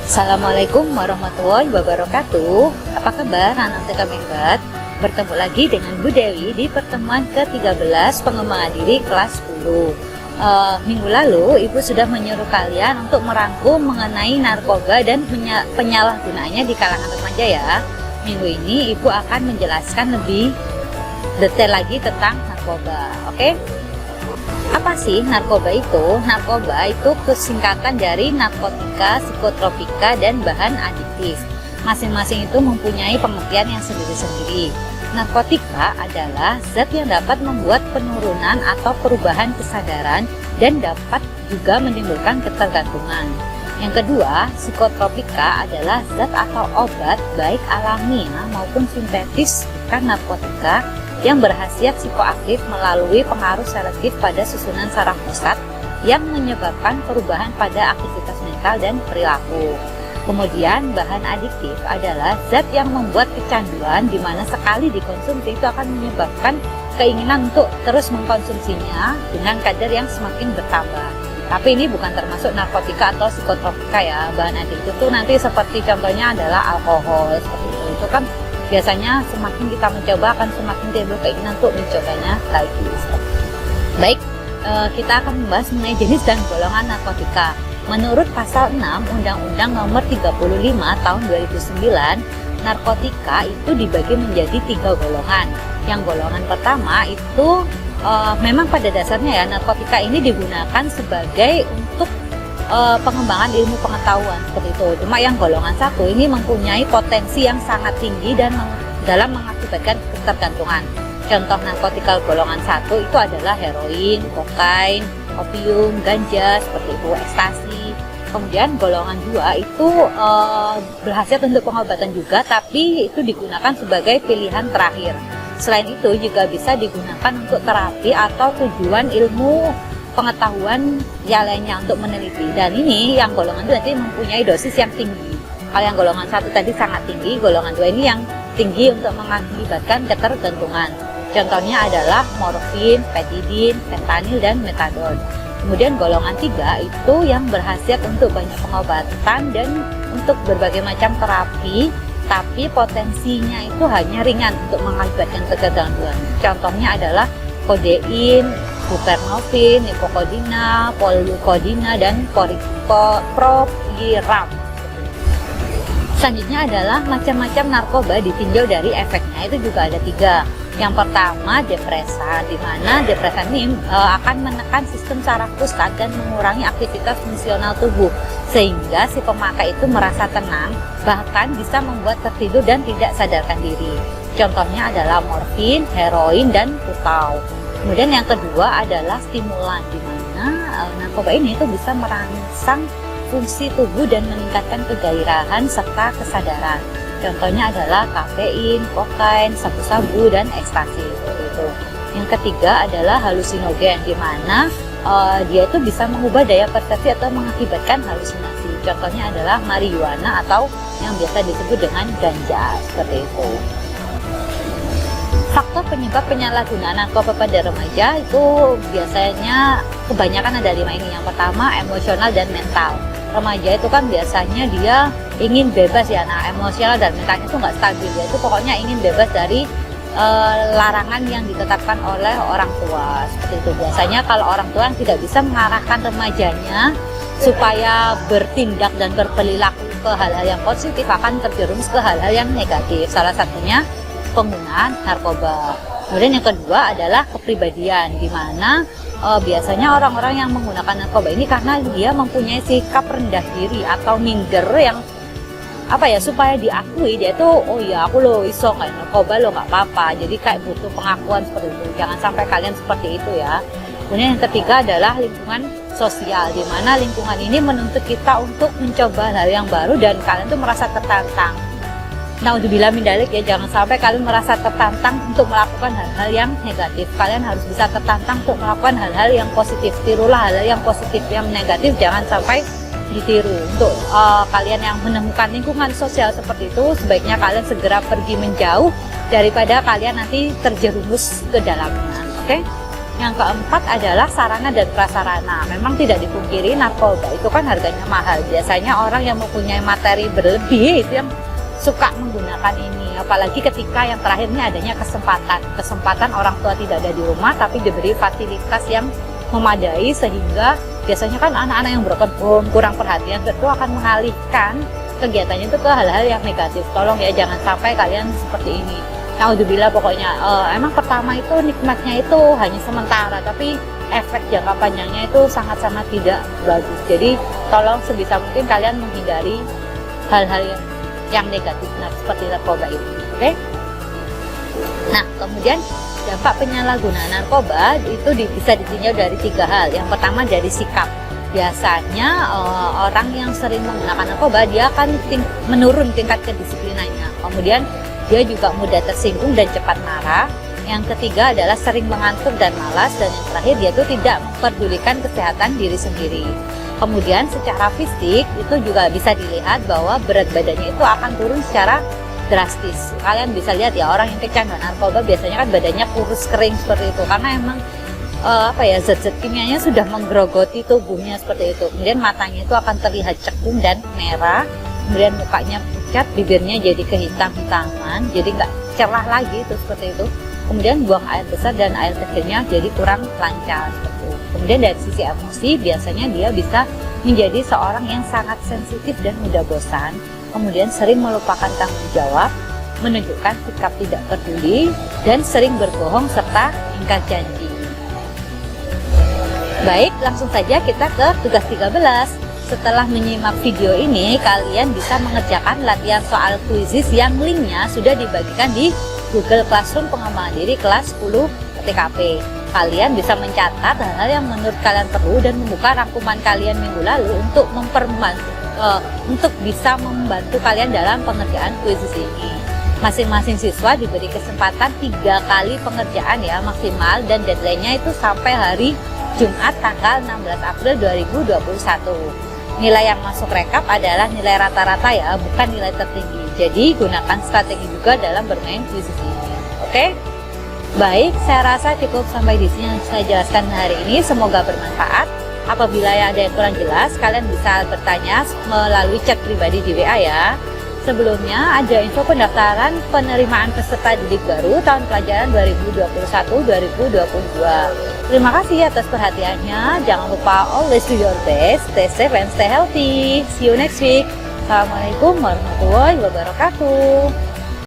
Assalamualaikum warahmatullahi wabarakatuh. Apa kabar anak TK Mengbat? Bertemu lagi dengan Bu Dewi di pertemuan ke-13 pengembangan diri kelas 10. Minggu lalu Ibu sudah menyuruh kalian untuk merangkum mengenai narkoba dan penyalahgunaannya di kalangan remaja ya. Minggu ini Ibu akan menjelaskan lebih detail lagi tentang narkoba. Oke? Apa sih narkoba itu? Narkoba itu kesingkatan dari narkotika, psikotropika, dan bahan adiktif. Masing-masing itu mempunyai pengertian yang sendiri-sendiri. Narkotika adalah zat yang dapat membuat penurunan atau perubahan kesadaran dan dapat juga menimbulkan ketergantungan. Yang kedua, psikotropika adalah zat atau obat baik alamiah maupun sintetis bukan narkotika yang berkhasiat psikoaktif melalui pengaruh selektif pada susunan saraf pusat yang menyebabkan perubahan pada aktivitas mental dan perilaku. Kemudian bahan adiktif adalah zat yang membuat kecanduan di mana sekali dikonsumsi itu akan menyebabkan keinginan untuk terus mengkonsumsinya dengan kadar yang semakin bertambah. Tapi ini bukan termasuk narkotika atau psikotropika ya. Bahan adiktif itu nanti seperti contohnya adalah alkohol seperti itu. Itu kan biasanya semakin kita mencoba akan semakin timbul keinginan untuk mencobanya lagi. Baik, kita akan membahas mengenai jenis dan golongan narkotika. Menurut pasal 6 Undang-Undang Nomor 35 Tahun 2009, narkotika itu dibagi menjadi 3 golongan. Yang golongan pertama itu memang pada dasarnya ya narkotika ini digunakan sebagai untuk pengembangan ilmu pengetahuan seperti itu. Cuma yang golongan 1 ini mempunyai potensi yang sangat tinggi dan dalam mengakibatkan ketergantungan. Contoh narkotika golongan 1 itu adalah heroin, kokain, opium, ganja seperti itu, ekstasi. Kemudian golongan 2 itu berhasil untuk pengobatan juga, tapi itu digunakan sebagai pilihan terakhir. Selain itu juga bisa digunakan untuk terapi atau tujuan ilmu pengetahuan yang lainnya untuk meneliti. Dan ini yang golongan 2 nanti mempunyai dosis yang tinggi. Kalau yang golongan 1 tadi sangat tinggi, golongan 2 ini yang tinggi untuk mengakibatkan ketergantungan. Contohnya adalah morfin, petidin, fentanyl, dan metadon. Kemudian golongan 3 itu yang berkhasiat untuk banyak pengobatan dan untuk berbagai macam terapi, tapi potensinya itu hanya ringan untuk mengakibatkan ketergantungan. Contohnya adalah kodein, buprenorfin, nicotinamide, polucodina, dan propiram. Selanjutnya adalah macam-macam narkoba ditinjau dari efeknya, itu juga ada 3. Yang pertama depresan, di mana depresan ini akan menekan sistem saraf pusat dan mengurangi aktivitas fungsional tubuh, sehingga si pemakai itu merasa tenang, bahkan bisa membuat tertidur dan tidak sadarkan diri. Contohnya adalah morfin, heroin, dan putau. Kemudian yang kedua adalah stimulan, di mana narkoba ini itu bisa merangsang fungsi tubuh dan meningkatkan kegairahan serta kesadaran. Contohnya adalah kafein, kokain, sabu-sabu, dan ekstasi seperti itu. Yang ketiga adalah halusinogen, di mana dia itu bisa mengubah daya persepsi atau mengakibatkan halusinasi. Contohnya adalah marijuana atau yang biasa disebut dengan ganja seperti itu. Faktor penyebab penyalahgunaan narkoba pada remaja itu biasanya kebanyakan ada 5 ini. Yang pertama emosional dan mental. Remaja itu kan biasanya dia ingin bebas ya, nah emosional dan mentalnya itu nggak stabil, dia itu pokoknya ingin bebas dari larangan yang ditetapkan oleh orang tua seperti itu. Biasanya kalau orang tua yang tidak bisa mengarahkan remajanya supaya bertindak dan berperilaku ke hal-hal yang positif, akan terjerumus ke hal-hal yang negatif. Salah satunya penggunaan narkoba. Kemudian yang kedua adalah kepribadian, di mana biasanya orang-orang yang menggunakan narkoba ini karena dia mempunyai sikap rendah diri atau minder yang supaya diakui dia tuh, oh ya aku lo iso nggak narkoba lo nggak apa-apa, jadi kayak butuh pengakuan seperti itu. Jangan sampai kalian seperti itu ya. Kemudian yang ketiga adalah lingkungan sosial, di mana lingkungan ini menuntut kita untuk mencoba hal yang baru dan kalian tuh merasa tertantang. Naudzubillah min dzalik ya, jangan sampai kalian merasa tertantang untuk melakukan hal-hal yang negatif. Kalian harus bisa tertantang untuk melakukan hal-hal yang positif. Tirulah hal-hal yang positif, yang negatif jangan sampai ditiru. Untuk kalian yang menemukan lingkungan sosial seperti itu, sebaiknya kalian segera pergi menjauh daripada kalian nanti terjerumus ke dalamnya. Oke? Yang keempat adalah sarana dan prasarana. Memang tidak dipungkiri narkoba itu kan harganya mahal. Biasanya orang yang mempunyai materi berlebih itu yang suka menggunakan ini. Apalagi ketika yang terakhir ini adanya kesempatan orang tua tidak ada di rumah tapi diberi fasilitas yang memadai, sehingga biasanya kan anak-anak yang berkebun kurang perhatian tentu akan mengalihkan kegiatannya itu ke hal-hal yang negatif. Tolong ya, jangan sampai kalian seperti ini. Naudzubillah, pokoknya emang pertama itu nikmatnya itu hanya sementara, tapi efek jangka panjangnya itu sangat-sangat tidak bagus. Jadi tolong sebisa mungkin kalian menghindari hal-hal yang negatif, nah, seperti narkoba itu. Oke? Nah, kemudian dampak penyalahgunaan narkoba itu bisa ditinjau dari 3 hal. Yang pertama dari sikap. Biasanya orang yang sering menggunakan narkoba dia akan menurun tingkat kedisiplinannya. Kemudian dia juga mudah tersinggung dan cepat marah. Yang ketiga adalah sering mengantuk dan malas. Dan yang terakhir, dia itu tidak memperdulikan kesehatan diri sendiri. Kemudian secara fisik itu juga bisa dilihat bahwa berat badannya itu akan turun secara drastis. Kalian bisa lihat ya, orang yang kecanduan narkoba biasanya kan badannya kurus kering seperti itu. Karena emang zat-zat kimianya sudah menggerogoti tubuhnya seperti itu. Kemudian matanya itu akan terlihat cekung dan merah. Kemudian mukanya pucat, bibirnya jadi kehitam-hitaman, jadi nggak cerah lagi itu seperti itu. Kemudian buang air besar dan air kecilnya jadi kurang lancar seperti itu. Kemudian dari sisi emosi biasanya dia bisa menjadi seorang yang sangat sensitif dan mudah bosan. Kemudian sering melupakan tanggung jawab, menunjukkan sikap tidak peduli, dan sering berbohong serta ingkar janji. Baik, langsung saja kita ke tugas 13. Setelah menyimak video ini, kalian bisa mengerjakan latihan soal kuisis yang linknya sudah dibagikan di Google Classroom pengembangan diri kelas 10 TKP. Kalian bisa mencatat hal-hal yang menurut kalian perlu dan membuka rangkuman kalian minggu lalu untuk bisa membantu kalian dalam pengerjaan kuisis ini. Masing-masing siswa diberi kesempatan 3 kali pengerjaan ya maksimal, dan deadline-nya itu sampai hari Jumat tanggal 16 April 2021. Nilai yang masuk rekap adalah nilai rata-rata ya, bukan nilai tertinggi. Jadi gunakan strategi juga dalam bermain kuisis ini. Oke? Baik, saya rasa cukup sampai di sini yang saya jelaskan hari ini. Semoga bermanfaat. Apabila ada yang kurang jelas, kalian bisa bertanya melalui chat pribadi di WA ya. Sebelumnya ada info pendaftaran penerimaan peserta didik baru tahun pelajaran 2021-2022. Terima kasih atas perhatiannya. Jangan lupa always do your best, stay safe and stay healthy. See you next week. Assalamualaikum warahmatullahi wabarakatuh.